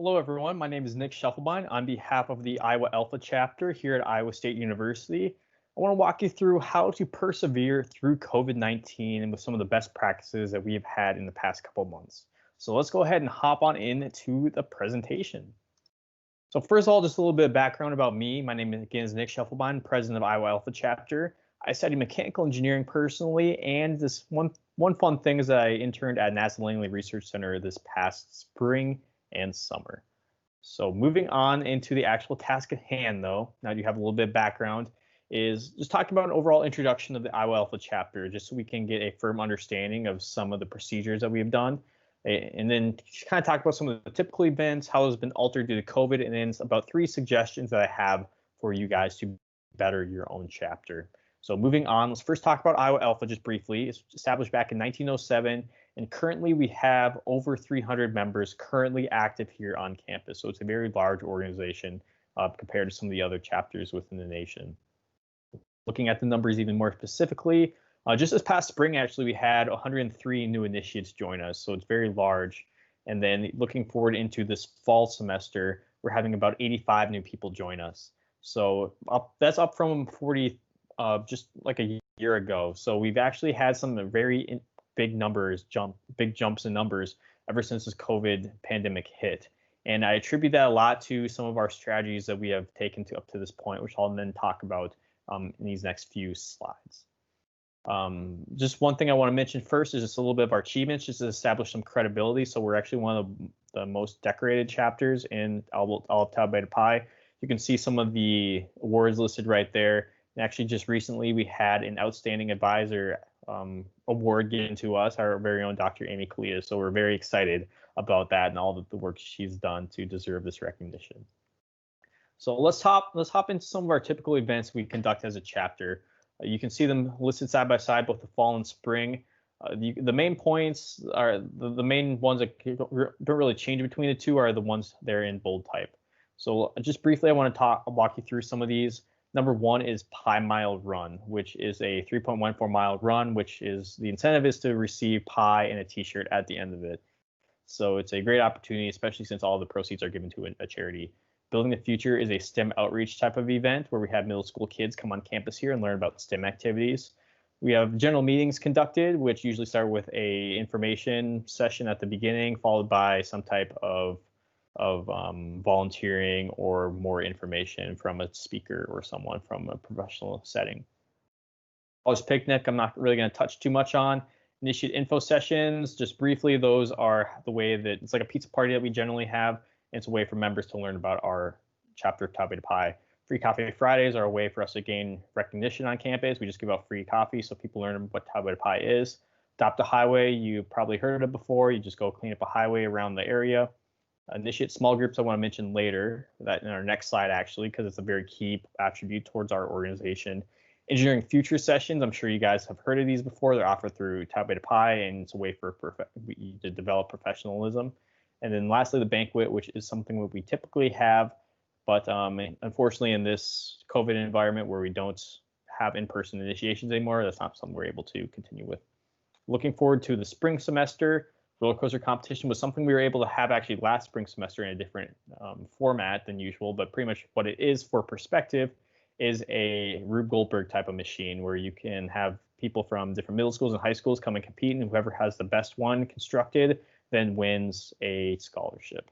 Hello, everyone. My name is Nick Schiefelbein on behalf of the Iowa Alpha chapter here at Iowa State University. I want to walk you through how to persevere through COVID-19 and with some of the best practices that we have had in the past couple months. So let's go ahead and hop on into the presentation. So first of all, just a little bit of background about me. My name again is Nick Schiefelbein, president of Iowa Alpha chapter. I studied mechanical engineering personally, and this one fun thing is that I interned at NASA Langley Research Center this past spring and summer. So moving on into the actual task at hand, though, now you have a little bit of background, is just talking about an overall introduction of the Iowa Alpha chapter, just so we can get a firm understanding of some of the procedures that we have done, and then kind of talk about some of the typical events, how it's been altered due to COVID, and then about 3 suggestions that I have for you guys to better your own chapter. So moving on, let's first talk about Iowa Alpha just briefly. It's established back in 1907, and currently we have over 300 members currently active here on campus. So it's a very large organization compared to some of the other chapters within the nation. Looking at the numbers even more specifically, just this past spring, actually, we had 103 new initiates join us. So it's very large. And then looking forward into this fall semester, we're having about 85 new people join us. So that's up from 40 just like a year ago. So we've actually had some very big jumps in numbers ever since this COVID pandemic hit. And I attribute that a lot to some of our strategies that we have taken up to this point, which I'll then talk about in these next few slides. Just one thing I want to mention first is just a little bit of our achievements, just to establish some credibility. So we're actually one of the most decorated chapters in all of Tau Beta Pi. You can see some of the awards listed right there. And actually, just recently, we had an Outstanding Advisor award given to us, our very own Dr. Amy Kalita. So we're very excited about that and all the work she's done to deserve this recognition. So let's hop into some of our typical events we conduct as a chapter. You can see them listed side by side, both the fall and spring. The main points are the main ones that don't really change between the two are the ones there in bold type. So just briefly, I want to walk you through some of these. Number 1 is Pi Mile Run, which is a 3.14 mile run, which is the incentive is to receive Pi and a t-shirt at the end of it. So it's a great opportunity, especially since all the proceeds are given to a charity. Building the Future is a STEM outreach type of event where we have middle school kids come on campus here and learn about STEM activities. We have general meetings conducted, which usually start with a information session at the beginning, followed by some type of volunteering or more information from a speaker or someone from a professional setting. College Picnic, I'm not really going to touch too much on. Initiate info sessions, just briefly, those are the way that it's like a pizza party that we generally have. It's a way for members to learn about our chapter of Tau Beta Pi. Free Coffee Fridays are a way for us to gain recognition on campus. We just give out free coffee so people learn what Tau Beta Pi is. Adopt a Highway, you probably heard of it before. You just go clean up a highway around the area. Initiate small groups I want to mention later, that in our next slide actually, because it's a very key attribute towards our organization. Engineering Future sessions, I'm sure you guys have heard of these before. They're offered through Tau Beta Pi, and it's a way for to develop professionalism. And then lastly, the banquet, which is something that we typically have, but unfortunately in this COVID environment where we don't have in-person initiations anymore, that's not something we're able to continue with. Looking forward to the spring semester. Roller coaster competition was something we were able to have actually last spring semester in a different format than usual, but pretty much what it is for perspective is a Rube Goldberg type of machine where you can have people from different middle schools and high schools come and compete, and whoever has the best one constructed then wins a scholarship.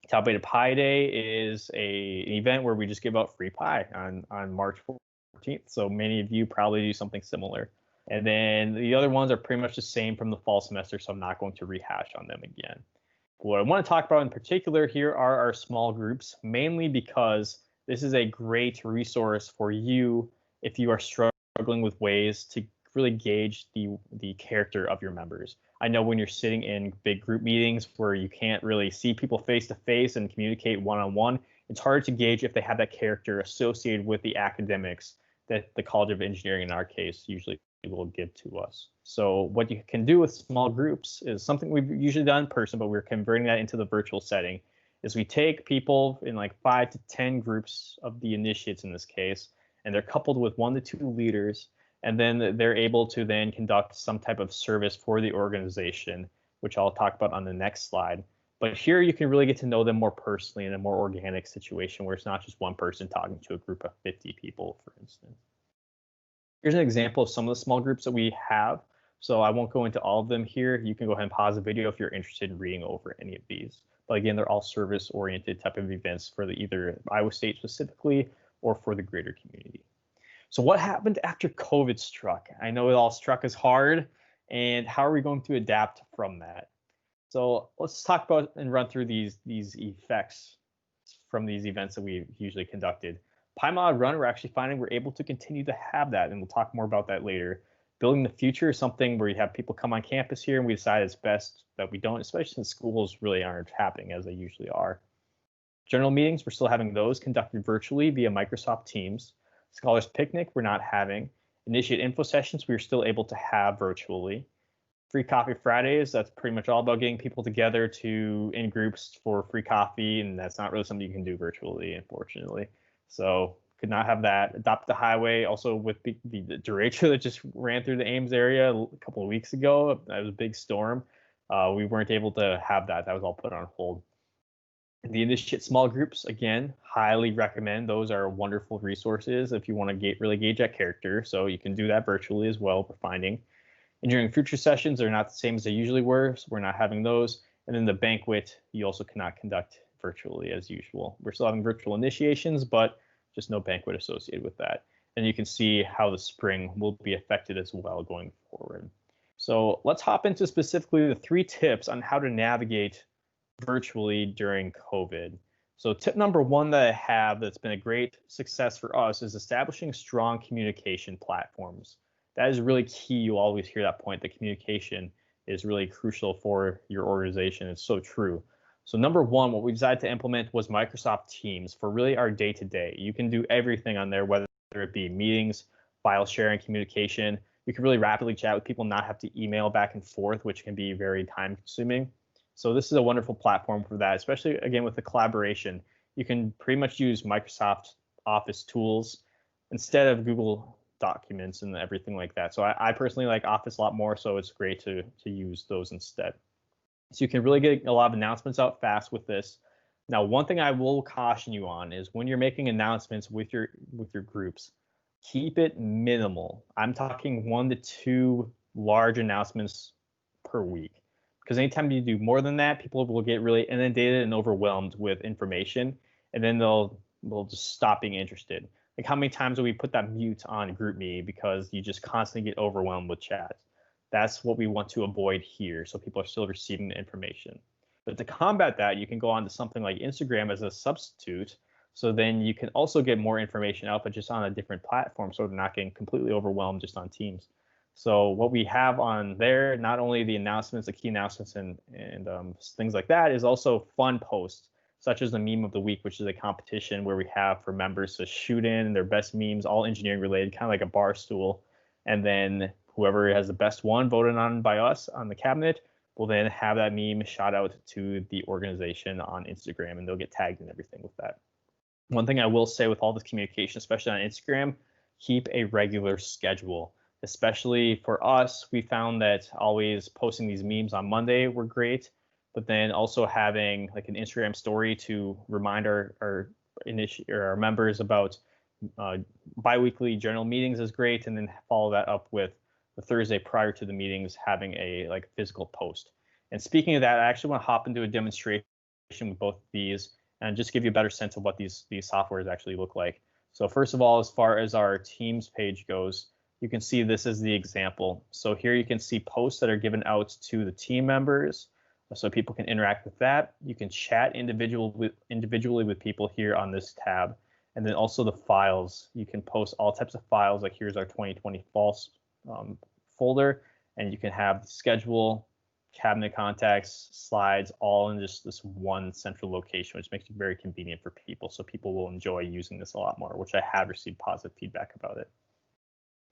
Tau Beta Pi Day is an event where we just give out free pie on March 14th, so many of you probably do something similar. And then the other ones are pretty much the same from the fall semester, so I'm not going to rehash on them again. What I want to talk about in particular here are our small groups, mainly because this is a great resource for you if you are struggling with ways to really gauge the character of your members. I know when you're sitting in big group meetings where you can't really see people face to face and communicate one-on-one, it's hard to gauge if they have that character associated with the academics that the College of Engineering, in our case, usually will give to us. So what you can do with small groups is something we've usually done in person, but we're converting that into the virtual setting, is we take people in like 5 to 10 groups of the initiates in this case, and they're coupled with 1 to 2 leaders, and then they're able to then conduct some type of service for the organization, which I'll talk about on the next slide. But here you can really get to know them more personally in a more organic situation where it's not just one person talking to a group of 50 people, for instance. Here's an example of some of the small groups that we have. So I won't go into all of them here. You can go ahead and pause the video if you're interested in reading over any of these. But again, they're all service-oriented type of events for either Iowa State specifically or for the greater community. So what happened after COVID struck? I know it all struck us hard, and how are we going to adapt from that? So let's talk about and run through these effects from these events that we've usually conducted. Pi Mod Run, we're actually finding we're able to continue to have that, and we'll talk more about that later. Building the future is something where you have people come on campus here, and we decide it's best that we don't, especially since schools really aren't happening as they usually are. General meetings, we're still having those conducted virtually via Microsoft Teams. Scholars Picnic, we're not having. Initiate info sessions, we're still able to have virtually. Free Coffee Fridays, that's pretty much all about getting people together in groups for free coffee, and that's not really something you can do virtually, unfortunately. So could not have that. Adopt the Highway, also with the derecho that just ran through the Ames area a couple of weeks ago. That was a big storm. We weren't able to have that. That was all put on hold. The Initiate small groups, again, highly recommend. Those are wonderful resources if you want to really gauge that character. So you can do that virtually as well, we're finding. And during future sessions, they're not the same as they usually were, so we're not having those. And then the banquet, you also cannot conduct virtually as usual. We're still having virtual initiations, but just no banquet associated with that. And you can see how the spring will be affected as well going forward. So let's hop into specifically the 3 tips on how to navigate virtually during COVID. So tip number 1 that I have that's been a great success for us is establishing strong communication platforms. That is really key. You always hear that point, that communication is really crucial for your organization. It's so true. So number 1, what we decided to implement was Microsoft Teams for really our day-to-day. You can do everything on there, whether it be meetings, file sharing, communication. You can really rapidly chat with people, not have to email back and forth, which can be very time consuming. So this is a wonderful platform for that, especially again with the collaboration. You can pretty much use Microsoft Office tools instead of Google documents and everything like that. So I personally like Office a lot more, so it's great to use those instead. So you can really get a lot of announcements out fast with this. Now, one thing I will caution you on is when you're making announcements with your groups, keep it minimal. I'm talking 1 to 2 large announcements per week. Because anytime you do more than that, people will get really inundated and overwhelmed with information, and then they'll just stop being interested. Like how many times do we put that mute on GroupMe because you just constantly get overwhelmed with chats? That's what we want to avoid here, so people are still receiving the information. But to combat that, you can go on to something like Instagram as a substitute, so then you can also get more information out, but just on a different platform, so they're not getting completely overwhelmed just on Teams. So what we have on there, not only the announcements, the key announcements, and things like that, is also fun posts, such as the meme of the week, which is a competition where we have for members to shoot in their best memes, all engineering related, kind of like a bar stool. And then whoever has the best one voted on by us on the cabinet will then have that meme shot out to the organization on Instagram, and they'll get tagged and everything with that. One thing I will say with all this communication, especially on Instagram, keep a regular schedule. Especially for us, we found that always posting these memes on Monday were great, but then also having like an Instagram story to remind our members about biweekly journal meetings is great, and then follow that up with the Thursday prior to the meetings having a physical post. And speaking of that, I actually want to hop into a demonstration with both of these and just give you a better sense of what these softwares actually look like. So first of all, as far as our Teams page goes, you can see this is the example. So here you can see posts that are given out to the team members, so people can interact with that. You can chat individually with people here on this tab. And then also the files. You can post all types of files, like here's our 2020 fall folder, and you can have the schedule, cabinet contacts, slides, all in just this one central location, which makes it very convenient for people. So people will enjoy using this a lot more, which I have received positive feedback about it.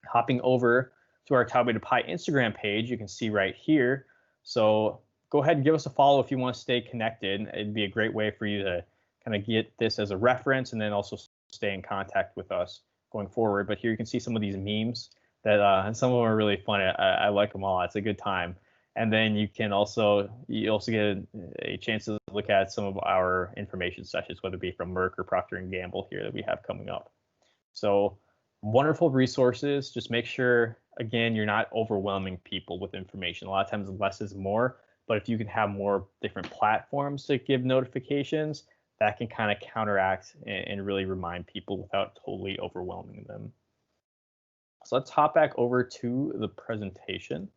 Hopping over to our Taube to Pi Instagram page, you can see right here. So go ahead and give us a follow if you want to stay connected. It'd be a great way for you to kind of get this as a reference and then also stay in contact with us going forward. But here you can see some of these memes that and some of them are really fun. I like them all. It's a good time. And then you also get a chance to look at some of our information sessions, whether it be from Merck or Procter & Gamble here that we have coming up. So wonderful resources. Just make sure, again, you're not overwhelming people with information. A lot of times less is more, but if you can have more different platforms to give notifications, that can kind of counteract and really remind people without totally overwhelming them. So let's hop back over to the presentation.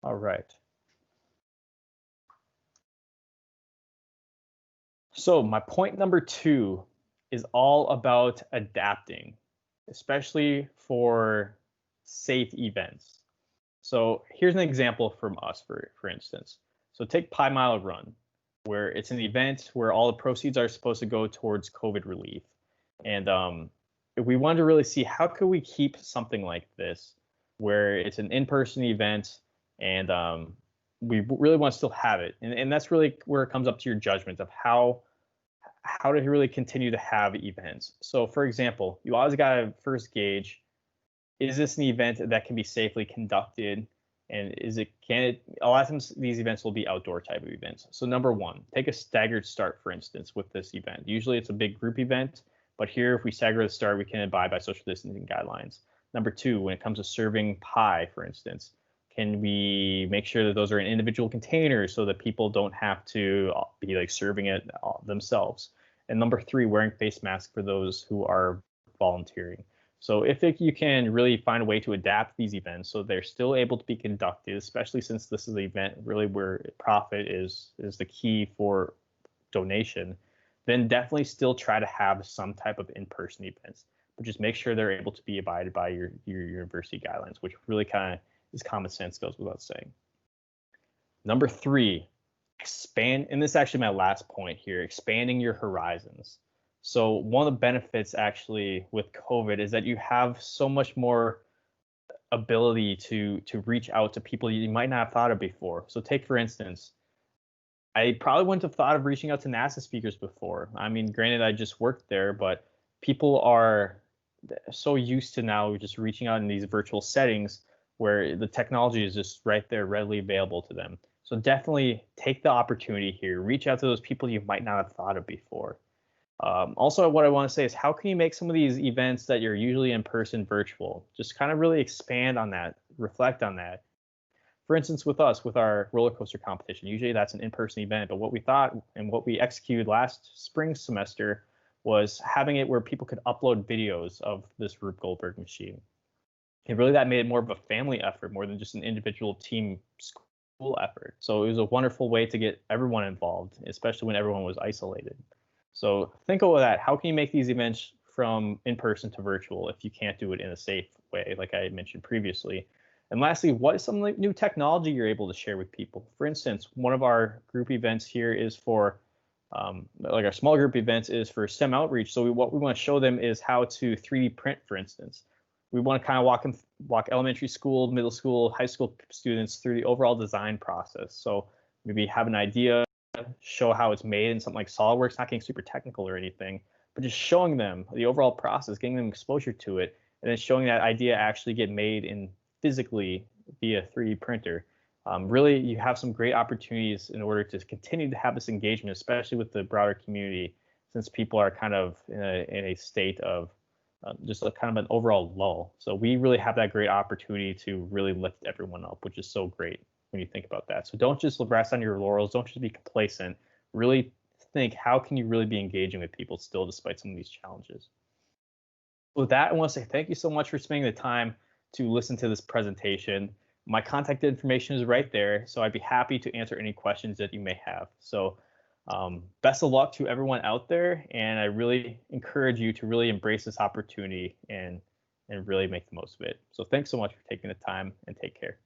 All right. So my point number 2 is all about adapting, especially for safe events. So here's an example from us, for instance. So take Pi Mile Run, where it's an event where all the proceeds are supposed to go towards COVID relief. And if we wanted to really see how could we keep something like this, where it's an in-person event and we really want to still have it. And that's really where it comes up to your judgment of how to really continue to have events. So for example, you always got to first gauge, is this an event that can be safely conducted? And a lot of times these events will be outdoor type of events. So number 1, take a staggered start, for instance, with this event. Usually it's a big group event, but here if we stagger the start, we can abide by social distancing guidelines. Number 2, when it comes to serving pie, for instance, can we make sure that those are in individual containers so that people don't have to be like serving it themselves? And number 3, wearing face masks for those who are volunteering. So if you can really find a way to adapt these events so they're still able to be conducted, especially since this is the event really where profit is the key for donation, then definitely still try to have some type of in-person events, but just make sure they're able to be abided by your university guidelines, which really kind of is common sense, goes without saying. Number 3, expand, and this is actually my last point here, expanding your horizons. So one of the benefits actually with COVID is that you have so much more ability to reach out to people you might not have thought of before. So take, for instance, I probably wouldn't have thought of reaching out to NASA speakers before. I mean, granted, I just worked there, but people are so used to now just reaching out in these virtual settings where the technology is just right there, readily available to them. So definitely take the opportunity here, reach out to those people you might not have thought of before. Also, what I want to say is, how can you make some of these events that you're usually in person virtual? Just kind of really expand on that, reflect on that. For instance, with us, with our roller coaster competition, usually that's an in-person event, but what we thought and what we executed last spring semester was having it where people could upload videos of this Rube Goldberg machine. And really that made it more of a family effort more than just an individual team school effort. So it was a wonderful way to get everyone involved, especially when everyone was isolated. So think of that. How can you make these events from in-person to virtual if you can't do it in a safe way, like I mentioned previously? And lastly, what is some new technology you're able to share with people? For instance, one of our group events here is for, like our small group events is for STEM outreach. So what we want to show them is how to 3D print, for instance. We want to kind of walk elementary school, middle school, high school students through the overall design process. So maybe have an idea, show how it's made in something like SolidWorks, not getting super technical or anything, but just showing them the overall process, getting them exposure to it, and then showing that idea actually get made in physically via 3D printer. Really, you have some great opportunities in order to continue to have this engagement, especially with the broader community, since people are kind of in a state of just a kind of an overall lull. So we really have that great opportunity to really lift everyone up, which is so great when you think about that. So don't just rest on your laurels. Don't just be complacent. Really think, how can you really be engaging with people still despite some of these challenges? With that, I want to say thank you so much for spending the time to listen to this presentation. My contact information is right there, so I'd be happy to answer any questions that you may have. So best of luck to everyone out there, and I really encourage you to really embrace this opportunity and really make the most of it. So thanks so much for taking the time, and take care.